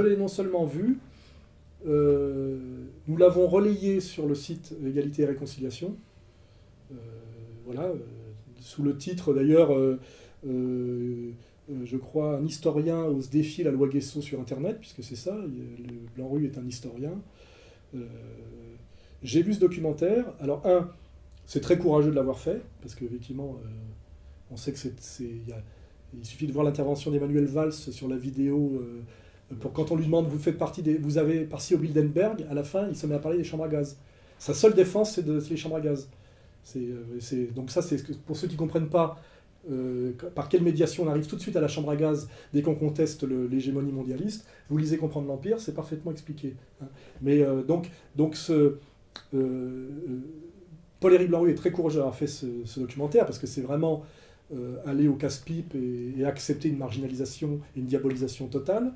Je l'ai non seulement vu, nous l'avons relayé sur le site Égalité et Réconciliation, voilà, sous le titre d'ailleurs, je crois, un historien ose défier la loi Guessot sur Internet, puisque c'est ça, le Blanc-Rue est un historien. J'ai vu ce documentaire. Alors, c'est très courageux de l'avoir fait, parce qu'effectivement, on sait que il suffit de voir l'intervention d'Emmanuel Valls sur la vidéo, pour quand on lui demande, vous avez participé au Bilderberg, à la fin, il se met à parler des chambres à gaz. Sa seule défense, c'est les chambres à gaz. Donc ça, c'est pour ceux qui ne comprennent pas par quelle médiation on arrive tout de suite à la chambre à gaz dès qu'on conteste l'hégémonie mondialiste. Vous lisez Comprendre l'Empire, c'est parfaitement expliqué. Hein. Mais Paul-Éric Blanc-Rue est très courageux d'avoir fait ce documentaire, parce que c'est vraiment aller au casse-pipe et accepter une marginalisation et une diabolisation totale.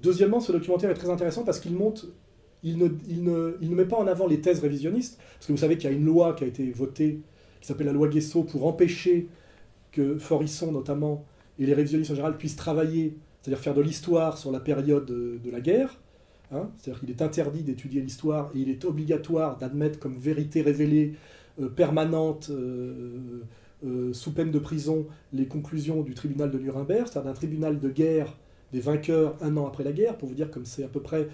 Deuxièmement, ce documentaire est très intéressant parce qu'il ne met pas en avant les thèses révisionnistes, parce que vous savez qu'il y a une loi qui a été votée, qui s'appelle la loi Guessot, pour empêcher que Forisson, notamment, et les révisionnistes en général, puissent travailler, c'est-à-dire faire de l'histoire sur la période de la guerre. Hein, c'est-à-dire qu'il est interdit d'étudier l'histoire, et il est obligatoire d'admettre comme vérité révélée, permanente, sous peine de prison, les conclusions du tribunal de Nuremberg, c'est-à-dire d'un tribunal de guerre des vainqueurs un an après la guerre, pour vous dire comme c'est à peu près...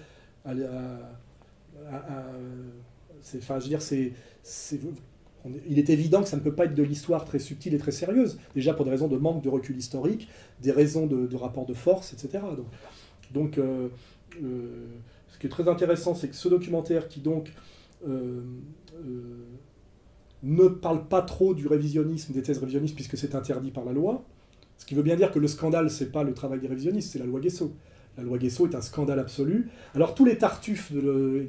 il est évident que ça ne peut pas être de l'histoire très subtile et très sérieuse, déjà pour des raisons de manque de recul historique, des raisons de rapport de force, etc. Donc ce qui est très intéressant, c'est que ce documentaire qui donc ne parle pas trop du révisionnisme, des thèses révisionnistes, puisque c'est interdit par la loi, ce qui veut bien dire que le scandale, c'est pas le travail des révisionnistes, c'est la loi Guessot. La loi Guessot est un scandale absolu. Alors tous les tartuffes, on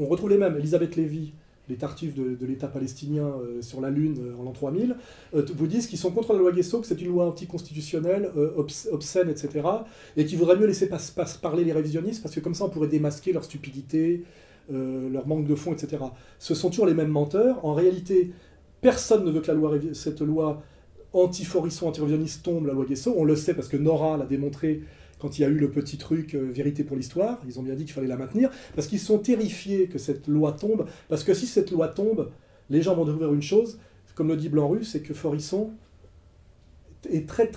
retrouve les mêmes, Elisabeth Lévy, les tartuffes de l'État palestinien sur la Lune en l'an 3000, vous disent qu'ils sont contre la loi Guessot, que c'est une loi anticonstitutionnelle, obscène, etc., et qu'il vaudrait mieux laisser parler les révisionnistes, parce que comme ça on pourrait démasquer leur stupidité, leur manque de fond, etc. Ce sont toujours les mêmes menteurs. En réalité, personne ne veut que cette loi anti-Forisson, anti-révisionniste tombe, la loi Guessot. On le sait parce que Nora l'a démontré quand il y a eu le petit truc Vérité pour l'Histoire. Ils ont bien dit qu'il fallait la maintenir, parce qu'ils sont terrifiés que cette loi tombe, parce que si cette loi tombe, les gens vont découvrir une chose, comme le dit Blanc-Rue, c'est que Forisson est très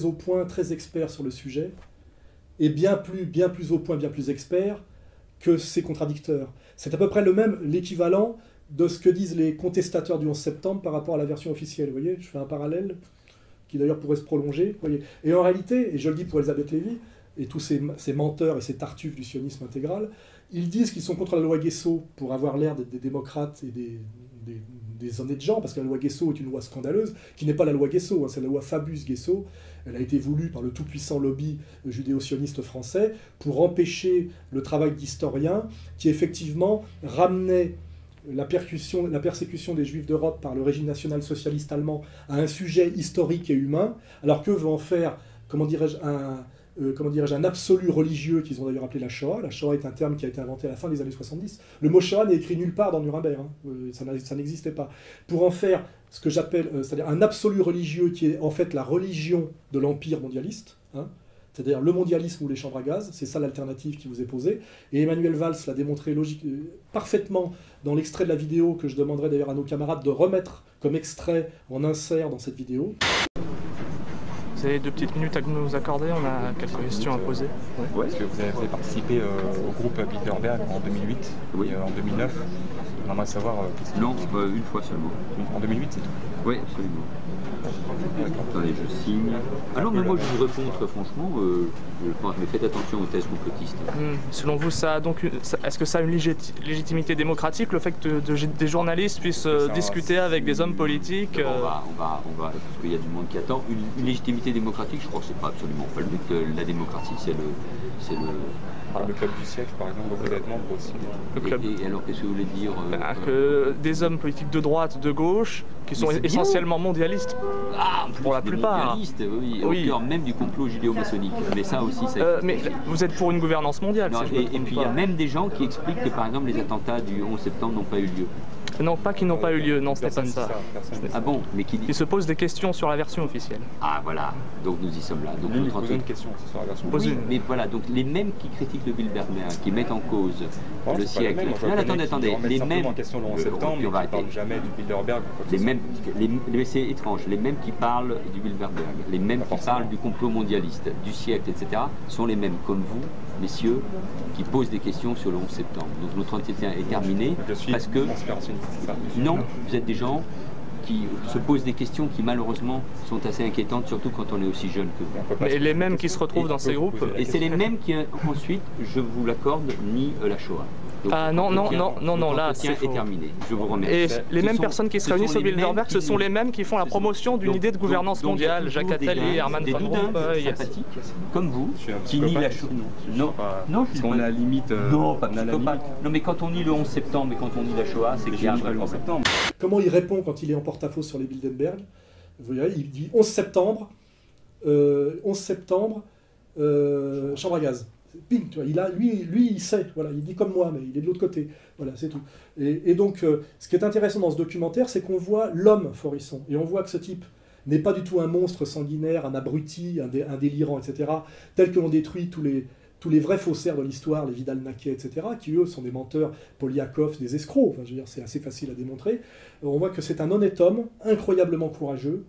au point, très expert sur le sujet, et bien plus au point, bien plus expert que ses contradicteurs. C'est à peu près l'équivalent de ce que disent les contestateurs du 11 septembre par rapport à la version officielle. Vous voyez, je fais un parallèle qui d'ailleurs pourrait se prolonger. Vous voyez. Et en réalité, et je le dis pour Elisabeth Lévy, et tous ces menteurs et ces tartuffes du sionisme intégral, ils disent qu'ils sont contre la loi Guessot pour avoir l'air d'être des démocrates et des honnêtes gens, parce que la loi Guessot est une loi scandaleuse, qui n'est pas la loi Guessot, hein, c'est la loi Fabius-Guessot. Elle a été voulue par le tout-puissant lobby judéo-sioniste français pour empêcher le travail d'historiens qui effectivement ramenait la persécution des Juifs d'Europe par le régime national-socialiste allemand à un sujet historique et humain, alors qu'eux veulent en faire, comment dirais-je, un absolu religieux qu'ils ont d'ailleurs appelé la Shoah. La Shoah est un terme qui a été inventé à la fin des années 70. Le mot Shoah n'est écrit nulle part dans Nuremberg, hein. Ça n'existait pas. Pour en faire ce que j'appelle, c'est-à-dire un absolu religieux qui est en fait la religion de l'empire mondialiste, hein, c'est-à-dire le mondialisme ou les chambres à gaz, c'est ça l'alternative qui vous est posée. Et Emmanuel Valls l'a démontré parfaitement dans l'extrait de la vidéo que je demanderai d'ailleurs à nos camarades de remettre comme extrait en insert dans cette vidéo. Vous avez 2 petites minutes à nous accorder, on a quelques questions à poser. Ouais. Est-ce que vous avez participé au groupe Bilderberg en 2008 oui. Et en 2009? On aimerait savoir... non, une fois seulement. En 2008, c'est tout? Oui, absolument. Attendez, je signe. Ah non, mais moi je vous réponds très franchement, mais faites attention aux thèses complotistes. Selon vous, est-ce que ça a une légitimité démocratique, le fait que des journalistes puissent discuter avec des hommes politiques on va, parce qu'il y a du monde qui attend. Une légitimité démocratique, je crois que c'est pas absolument pas le but. La démocratie, c'est le... Le club du siècle, par exemple, beaucoup d'êtres membres aussi. Et alors, qu'est-ce que vous voulez dire que des hommes politiques de droite, de gauche, qui sont essentiellement mondialistes, pour la plupart. Mondialistes, oui, au cœur même du complot judéo-maçonnique. Mais ça aussi, ça mais vous êtes pour une gouvernance mondiale. Non, et puis il y a même des gens qui expliquent que, par exemple, les attentats du 11 septembre n'ont pas eu lieu. Non, pas qui n'ont pas eu lieu, non, ce n'est pas Personne ça. dit personne dit Ah bon, mais qui dit... Ils se posent des questions sur la version officielle. Ah voilà, donc nous y sommes là. Donc Lui, il notre pose une question aussi sur la version. Pose Oui, une. mais voilà, donc les mêmes qui critiquent le Bilderberg, qui mettent en cause Non, le c'est pas les siècle. mêmes. Moi, je Non, reconnais attendez, qu'ils remettent les simplement mêmes. en question le 11 septembre, puis on mais va qui ne parlent arrêter. jamais du Bilderberg. ou quoi que Les ce soit. mêmes, c'est étrange, les mêmes qui parlent du Bilderberg, les mêmes Pas qui forcément. parlent du complot mondialiste, du siècle, etc., sont les mêmes, comme vous, messieurs, qui posent des questions sur le 11 septembre. Donc notre entretien est terminé Donc, je suis parce que, conspirationniste, c'est ça. non, vous êtes des gens qui se posent des questions qui malheureusement sont assez inquiétantes, surtout quand on est aussi jeune que vous. On peut pas Mais se les poser mêmes des qui se questions. retrouvent Et dans on ces peut groupes. poser la Et c'est les question. mêmes qui, ensuite, je vous l'accorde, nient la Shoah. Donc, Ah non, non, l'entretien- non, non, là, l'entretien c'est faux. est terminé. Je vous remercie. Et Ce les mêmes sont- personnes qui se ce réunissent sont au les mêmes Bilderberg, ce qui- sont les mêmes qui font la ce sont- promotion d'une donc- idée de gouvernance donc, il y a mondiale. Jacques toujours des Attali, dingues, Herman des Van doudins Rompuy. sympathiques, comme vous, Je suis un qui nient psychopathe. la Shoah. Non, Non, pas... non, je Parce suis qu'on pas- a limite. Non, pas on a la psychopathe. limite. Non, mais quand on lit le 11 septembre et quand on lit la Shoah, c'est Mais qu'il y a je un lis pas vrai le 11 problème. septembre. Comment il répond quand il est en porte-à-faux sur les Bilderberg? Vous voyez, il dit 11 septembre, chambre à gaz. Ping, tu vois, lui, il sait, voilà, il dit comme moi, mais il est de l'autre côté. Voilà, c'est tout. Et donc, ce qui est intéressant dans ce documentaire, c'est qu'on voit l'homme Forisson. Et on voit que ce type n'est pas du tout un monstre sanguinaire, un abruti, un délirant, etc., tel que l'on détruit tous les vrais faussaires de l'histoire, les Vidal-Naquet, etc., qui eux sont des menteurs, Poliakov, des escrocs. Enfin, je veux dire, c'est assez facile à démontrer. On voit que c'est un honnête homme, incroyablement courageux,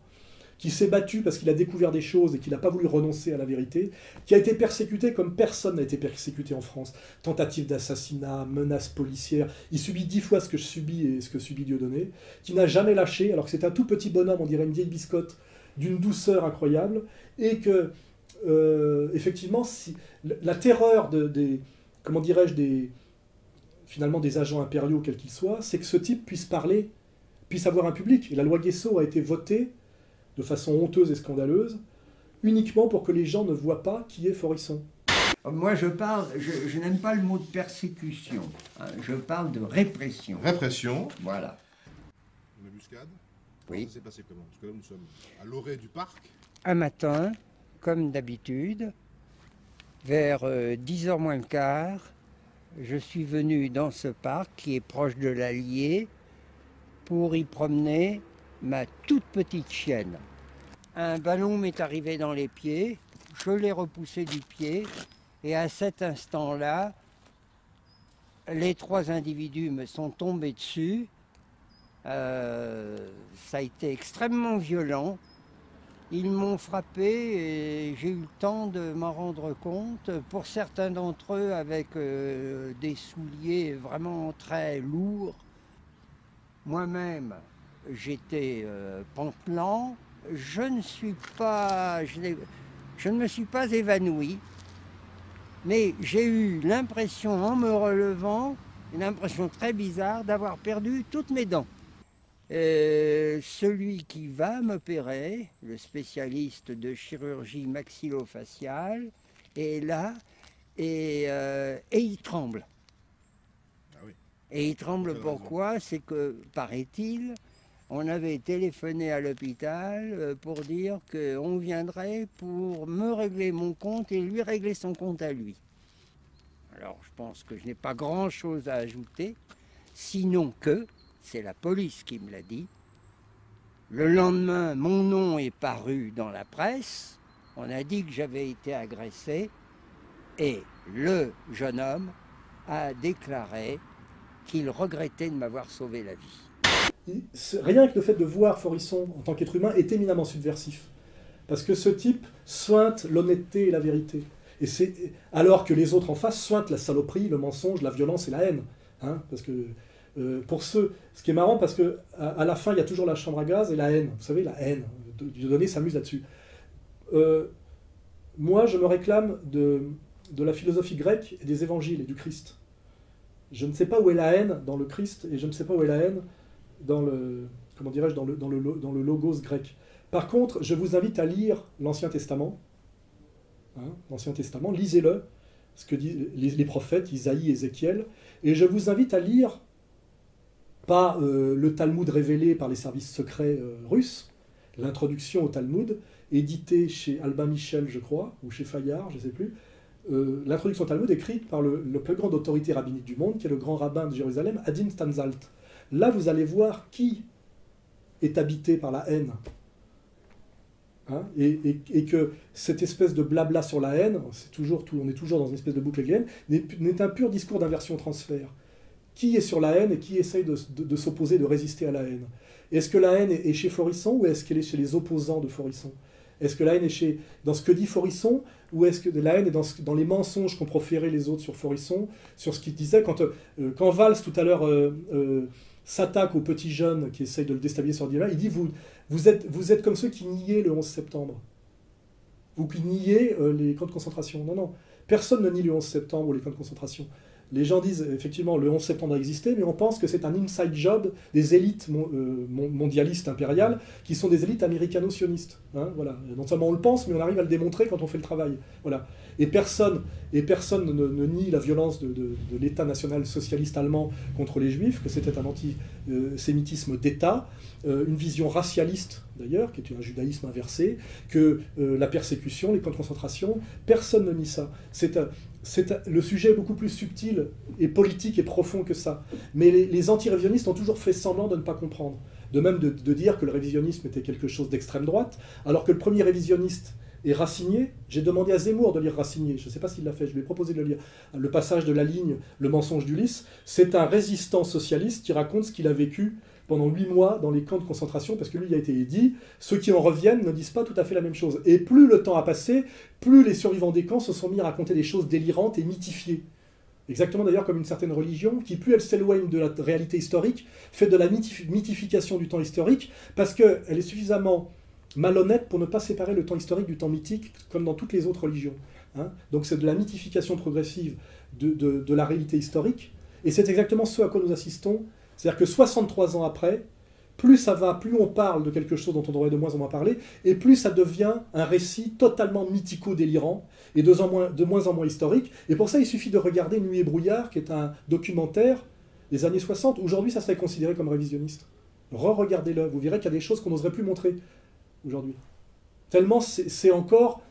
qui s'est battu parce qu'il a découvert des choses et qu'il n'a pas voulu renoncer à la vérité, qui a été persécuté comme personne n'a été persécuté en France. Tentative d'assassinat, menaces policières. Il subit 10 fois ce que je subis et ce que subit Dieudonné, qui n'a jamais lâché, alors que c'est un tout petit bonhomme, on dirait une vieille biscotte, d'une douceur incroyable, et que, effectivement, si, la terreur comment dirais-je, finalement des agents impériaux, quels qu'ils soient, c'est que ce type puisse parler, puisse avoir un public. Et la loi Guesso a été votée de façon honteuse et scandaleuse, uniquement pour que les gens ne voient pas qui est Forisson. Moi, je n'aime pas le mot de persécution, hein, je parle de répression. Répression. Voilà. Une embuscade. Oui. Ça s'est passé comment? Parce que là, nous sommes à l'orée du parc. Un matin, comme d'habitude, vers 10h moins le quart, je suis venu dans ce parc qui est proche de l'Allier pour y promener ma toute petite chienne. Un ballon m'est arrivé dans les pieds, je l'ai repoussé du pied et à cet instant-là, les 3 individus me sont tombés dessus. Ça a été extrêmement violent. Ils m'ont frappé et j'ai eu le temps de m'en rendre compte. Pour certains d'entre eux, avec des souliers vraiment très lourds. Moi-même, j'étais pantelant. Je ne me suis pas évanoui, mais j'ai eu l'impression, en me relevant, une impression très bizarre d'avoir perdu toutes mes dents. Celui qui va m'opérer, le spécialiste de chirurgie maxillofaciale, est là et il tremble. Ah oui. Et il tremble Quelle pourquoi? C'est que, paraît-il, on avait téléphoné à l'hôpital pour dire qu'on viendrait pour me régler mon compte et lui régler son compte à lui. Alors je pense que je n'ai pas grand-chose à ajouter, sinon que, c'est la police qui me l'a dit, le lendemain, mon nom est paru dans la presse, on a dit que j'avais été agressé et le jeune homme a déclaré qu'il regrettait de m'avoir sauvé la vie. Rien que le fait de voir Forisson en tant qu'être humain est éminemment subversif. Parce que ce type sointe l'honnêteté et la vérité. Alors que les autres en face sointent la saloperie, le mensonge, la violence et la haine. Hein, parce que pour ce qui est marrant, parce que à la fin, il y a toujours la chambre à gaz et la haine. Vous savez, la haine. Dieudonné s'amuse là-dessus. Moi, je me réclame de la philosophie grecque et des évangiles et du Christ. Je ne sais pas où est la haine dans le Christ et je ne sais pas où est la haine dans le, comment dirais-je, dans le logos grec. Par contre, je vous invite à lire l'Ancien Testament. Hein, l'Ancien Testament, lisez-le, ce que disent les prophètes, Isaïe, Ézéchiel, et je vous invite à lire, pas le Talmud révélé par les services secrets russes, l'introduction au Talmud, édité chez Albin Michel, je crois, ou chez Fayard, je ne sais plus, l'introduction au Talmud écrite par le plus grande autorité rabbinique du monde, qui est le grand rabbin de Jérusalem, Adin Stanzalt. là vous allez voir qui est habité par la haine. Hein, et que cette espèce de blabla sur la haine, on est toujours dans une espèce de boucle de haine, n'est un pur discours d'inversion-transfert. Qui est sur la haine et qui essaye de s'opposer, de résister à la haine? Est-ce que la haine est chez Forisson ou est-ce qu'elle est chez les opposants de Forisson? Est-ce que la haine est dans ce que dit Forisson ou est-ce que la haine est dans les mensonges qu'ont proférés les autres sur Forisson, sur ce qu'il disait quand Valls tout à l'heure s'attaque aux petits jeunes qui essayent de le déstabiliser sur le débat, il dit vous êtes comme ceux qui niaient le 11 septembre. Vous qui niez les camps de concentration. Non, non. Personne ne nie le 11 septembre ou les camps de concentration. Les gens disent, effectivement, le 11 septembre a existé, mais on pense que c'est un inside job des élites mondialistes impériales, qui sont des élites américano-sionistes. Hein, voilà. Non seulement on le pense, mais on arrive à le démontrer quand on fait le travail. Voilà. Et personne ne nie la violence de l'État national socialiste allemand contre les Juifs, que c'était un antisémitisme d'État, une vision racialiste, d'ailleurs, qui est un judaïsme inversé, que la persécution, les camps de concentration, personne ne nie ça. Le sujet est beaucoup plus subtil et politique et profond que ça. Mais les anti-révisionnistes ont toujours fait semblant de ne pas comprendre. De même de dire que le révisionnisme était quelque chose d'extrême droite, alors que le premier révisionniste est Racinier. J'ai demandé à Zemmour de lire Racinier, je ne sais pas s'il l'a fait, je lui ai proposé de le lire. Le passage de la ligne « Le mensonge d'Ulysse », c'est un résistant socialiste qui raconte ce qu'il a vécu pendant 8 mois dans les camps de concentration, parce que lui, il a été dit, ceux qui en reviennent ne disent pas tout à fait la même chose. Et plus le temps a passé, plus les survivants des camps se sont mis à raconter des choses délirantes et mythifiées. Exactement d'ailleurs comme une certaine religion, qui plus elle s'éloigne de la réalité historique, fait de la mythification du temps historique, parce qu'elle est suffisamment malhonnête pour ne pas séparer le temps historique du temps mythique, comme dans toutes les autres religions. Hein. Donc c'est de la mythification progressive de la réalité historique, et c'est exactement ce à quoi nous assistons. C'est-à-dire que 63 ans après, plus ça va, plus on parle de quelque chose dont on devrait de moins en moins parler, et plus ça devient un récit totalement mythico-délirant, et de moins en moins historique. Et pour ça, il suffit de regarder Nuit et brouillard, qui est un documentaire des années 60. Aujourd'hui, ça serait considéré comme révisionniste. Re-regardez-le, vous verrez qu'il y a des choses qu'on n'oserait plus montrer aujourd'hui. Tellement c'est encore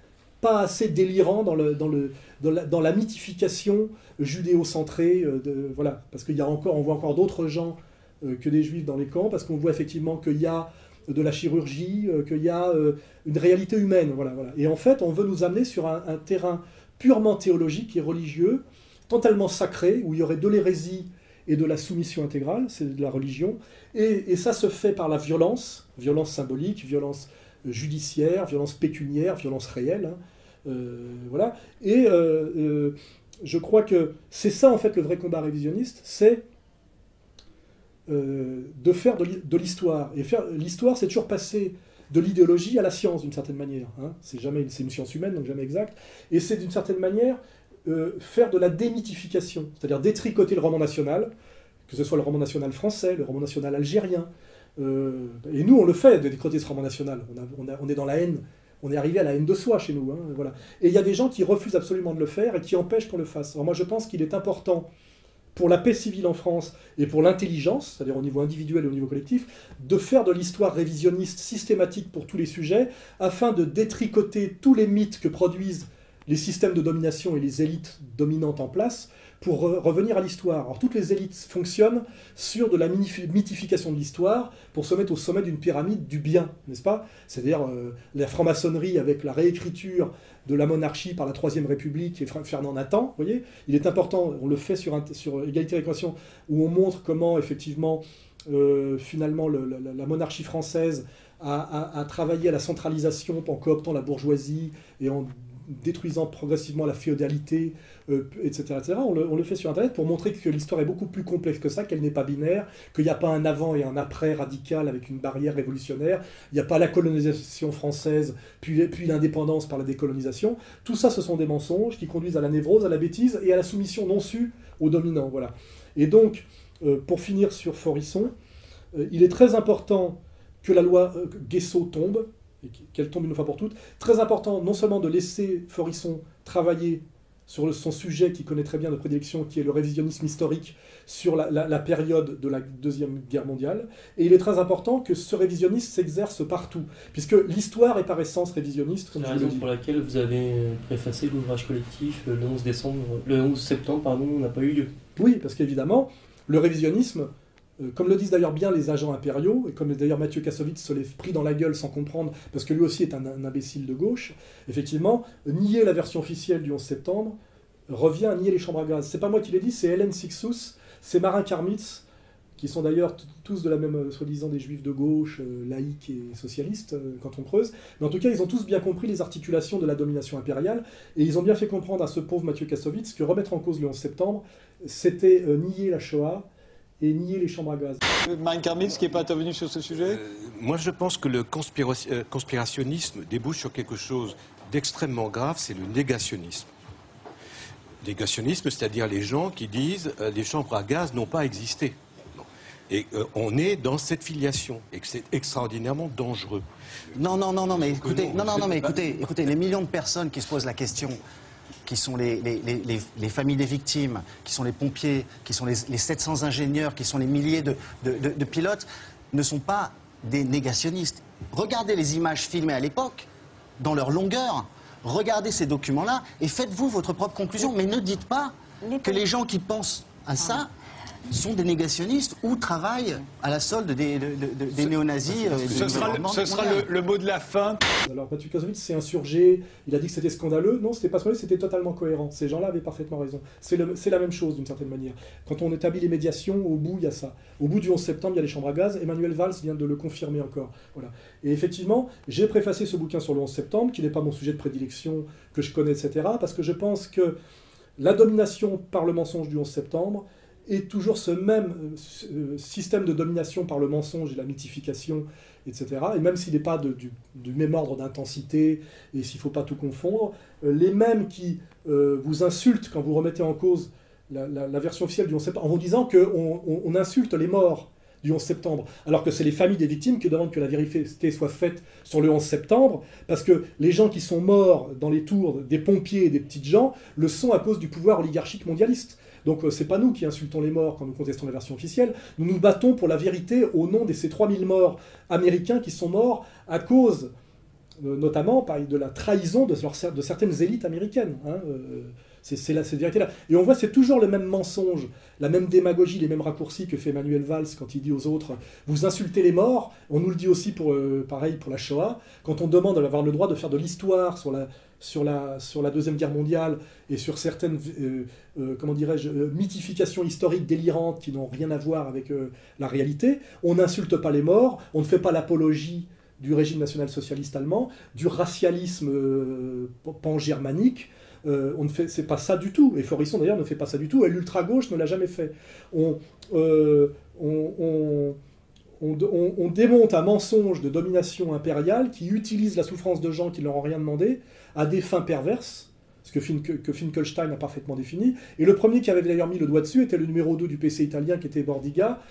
pas assez délirant dans la mythification judéo-centrée, voilà, parce on voit encore d'autres gens que des juifs dans les camps, parce qu'on voit effectivement qu'il y a de la chirurgie, qu'il y a une réalité humaine, voilà. Et en fait, on veut nous amener sur un terrain purement théologique et religieux, totalement sacré, où il y aurait de l'hérésie et de la soumission intégrale, c'est de la religion, et ça se fait par la violence symbolique, violence judiciaire, violence pécuniaire, violence réelle, hein. Voilà. Et je crois que c'est ça, en fait, le vrai combat révisionniste, c'est de faire de l'histoire. Et l'histoire, c'est toujours passer de l'idéologie à la science, d'une certaine manière. Hein. C'est une science humaine, donc jamais exacte. Et c'est, d'une certaine manière, faire de la démythification, c'est-à-dire détricoter le roman national, que ce soit le roman national français, le roman national algérien. Et nous, on le fait, de détricoter ce roman national. On est dans la haine. On est arrivé à la haine de soi chez nous. Hein, voilà. Et il y a des gens qui refusent absolument de le faire et qui empêchent qu'on le fasse. Alors moi, je pense qu'il est important, pour la paix civile en France et pour l'intelligence, c'est-à-dire au niveau individuel et au niveau collectif, de faire de l'histoire révisionniste systématique pour tous les sujets, afin de détricoter tous les mythes que produisent les systèmes de domination et les élites dominantes en place, pour revenir à l'histoire. Alors toutes les élites fonctionnent sur de la mythification de l'histoire pour se mettre au sommet d'une pyramide du bien, n'est-ce pas? C'est-à-dire la franc-maçonnerie avec la réécriture de la monarchie par la Troisième République et Ferdinand Nathan, vous voyez? Il est important, on le fait sur Égalité et Réconciliation, où on montre comment, effectivement, finalement, la monarchie française a travaillé à la centralisation en cooptant la bourgeoisie et en détruisant progressivement la féodalité, etc. On le fait sur Internet pour montrer que l'histoire est beaucoup plus complexe que ça, qu'elle n'est pas binaire, qu'il n'y a pas un avant et un après radical avec une barrière révolutionnaire, il n'y a pas la colonisation française, puis l'indépendance par la décolonisation. Tout ça, ce sont des mensonges qui conduisent à la névrose, à la bêtise et à la soumission non sue aux dominants. Voilà. Et donc, pour finir sur Forisson, il est très important que la loi Guesso tombe, et qu'elle tombe une fois pour toutes. Très important, non seulement de laisser Forisson travailler sur son sujet qu'il connaît très bien de prédilection, qui est le révisionnisme historique sur la période de la Deuxième Guerre mondiale, et il est très important que ce révisionnisme s'exerce partout, puisque l'histoire est par essence révisionniste. C'est la raison pour laquelle vous avez préfacé l'ouvrage collectif le 11 septembre, n'a pas eu lieu. Oui, parce qu'évidemment, le révisionnisme comme le disent d'ailleurs bien les agents impériaux, et comme d'ailleurs Mathieu Kassovitz se l'est pris dans la gueule sans comprendre, parce que lui aussi est un imbécile de gauche, effectivement, nier la version officielle du 11 septembre revient à nier les chambres à gaz. C'est pas moi qui l'ai dit, c'est Hélène Sixous, c'est Marin Karmitz, qui sont d'ailleurs tous de la même, soi-disant des juifs de gauche, laïcs et socialistes, quand on creuse. Mais en tout cas, ils ont tous bien compris les articulations de la domination impériale, et ils ont bien fait comprendre à ce pauvre Mathieu Kassovitz que remettre en cause le 11 septembre, c'était nier la Shoah et nier les chambres à gaz. Marin Karmitz, qui n'est pas intervenu sur ce sujet Moi, je pense que le conspirationnisme débouche sur quelque chose d'extrêmement grave, c'est le négationnisme. Négationnisme, c'est-à-dire les gens qui disent les chambres à gaz n'ont pas existé. Et on est dans cette filiation et que c'est extraordinairement dangereux. Non, mais écoutez, les millions de personnes qui se posent la question, qui sont les familles des victimes, qui sont les pompiers, qui sont les 700 ingénieurs, qui sont les milliers de pilotes, ne sont pas des négationnistes. Regardez les images filmées à l'époque, dans leur longueur, regardez ces documents-là et faites-vous votre propre conclusion. Mais ne dites pas que les gens qui pensent à ça sont des négationnistes ou travaillent à la solde des néo-nazis. Ce sera le mot de la fin. Alors Mathieu Kassovitz s'est insurgé, il a dit que c'était scandaleux. Non, c'était pas scandaleux, c'était totalement cohérent. Ces gens-là avaient parfaitement raison. C'est la même chose d'une certaine manière. Quand on établit les médiations, au bout, il y a ça. Au bout du 11 septembre, il y a les chambres à gaz. Emmanuel Valls vient de le confirmer encore. Voilà. Et effectivement, j'ai préfacé ce bouquin sur le 11 septembre, qui n'est pas mon sujet de prédilection, que je connais, etc., parce que je pense que la domination par le mensonge du 11 septembre est toujours ce même système de domination par le mensonge et la mythification, etc. Et même s'il n'est pas du même ordre d'intensité, et s'il ne faut pas tout confondre, les mêmes qui vous insultent quand vous remettez en cause la version officielle du 11 septembre, en vous disant qu'on insulte les morts du 11 septembre, alors que c'est les familles des victimes qui demandent que la vérité soit faite sur le 11 septembre, parce que les gens qui sont morts dans les tours des pompiers et des petites gens le sont à cause du pouvoir oligarchique mondialiste. Donc c'est pas nous qui insultons les morts quand nous contestons la version officielle, nous nous battons pour la vérité au nom de ces 3000 morts américains qui sont morts à cause, notamment de la trahison de certaines élites américaines. Hein, c'est cette vérité-là. Et on voit, c'est toujours le même mensonge, la même démagogie, les mêmes raccourcis que fait Emmanuel Valls quand il dit aux autres « vous insultez les morts », on nous le dit aussi pareil pour la Shoah, quand on demande d'avoir le droit de faire de l'histoire sur la Deuxième Guerre mondiale et sur certaines, mythifications historiques délirantes qui n'ont rien à voir avec la réalité, on n'insulte pas les morts, on ne fait pas l'apologie du régime national-socialiste allemand, du racialisme pan-germanique. C'est pas ça du tout, et Forisson d'ailleurs ne fait pas ça du tout, et l'ultra-gauche ne l'a jamais fait. On démonte un mensonge de domination impériale qui utilise la souffrance de gens qui ne leur ont rien demandé à des fins perverses, ce que Finkelstein a parfaitement défini. Et le premier qui avait d'ailleurs mis le doigt dessus était le numéro 2 du PC italien, qui était Bordiga,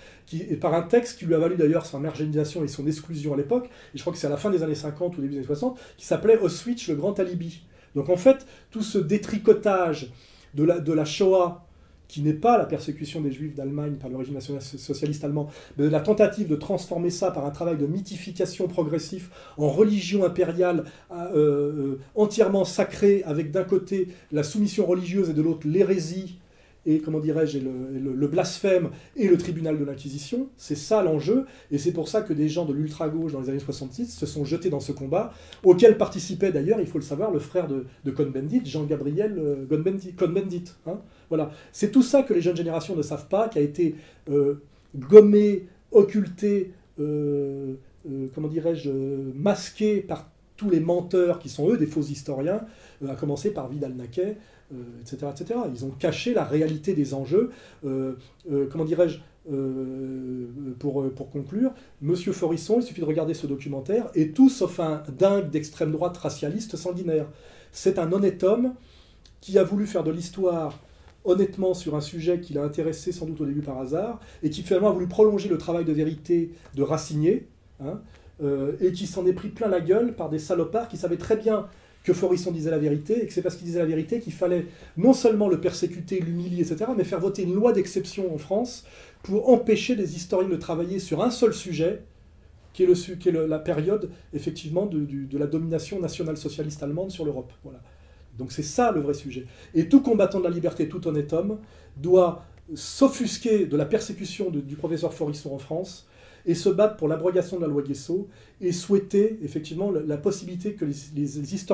par un texte qui lui a valu d'ailleurs son marginalisation et son exclusion à l'époque, et je crois que c'est à la fin des années 50 ou début des années 60, qui s'appelait Auschwitz, le grand alibi. Donc en fait, tout ce détricotage de la Shoah, qui n'est pas la persécution des Juifs d'Allemagne par le régime national-socialiste allemand, mais la tentative de transformer ça par un travail de mythification progressif en religion impériale entièrement sacrée, avec d'un côté la soumission religieuse et de l'autre l'hérésie, et comment dirais-je, le blasphème et le tribunal de l'Inquisition, c'est ça l'enjeu, et c'est pour ça que des gens de l'ultra-gauche dans les années 66 se sont jetés dans ce combat, auquel participait d'ailleurs, il faut le savoir, le frère de Cohn-Bendit, Jean-Gabriel Cohn-Bendit. Hein, voilà. C'est tout ça que les jeunes générations ne savent pas, qui a été gommé, occulté, masqué par tous les menteurs qui sont eux des faux historiens, à commencer par Vidal-Naquet, etc., etc. Ils ont caché la réalité des enjeux. Pour conclure, Monsieur Forisson, il suffit de regarder ce documentaire, est tout sauf un dingue d'extrême droite racialiste sanguinaire. C'est un honnête homme qui a voulu faire de l'histoire honnêtement sur un sujet qui l'a intéressé sans doute au début par hasard, et qui finalement a voulu prolonger le travail de vérité de Racinier, hein, et qui s'en est pris plein la gueule par des salopards qui savaient très bien que Forisson disait la vérité, et que c'est parce qu'il disait la vérité qu'il fallait non seulement le persécuter, l'humilier, etc., mais faire voter une loi d'exception en France pour empêcher les historiens de travailler sur un seul sujet, qui est la période, effectivement, de la domination nationale-socialiste allemande sur l'Europe. Voilà. Donc c'est ça le vrai sujet. Et tout combattant de la liberté, tout honnête homme, doit s'offusquer de la persécution du professeur Forisson en France et se battre pour l'abrogation de la loi Guessot et souhaiter effectivement la possibilité que les historiens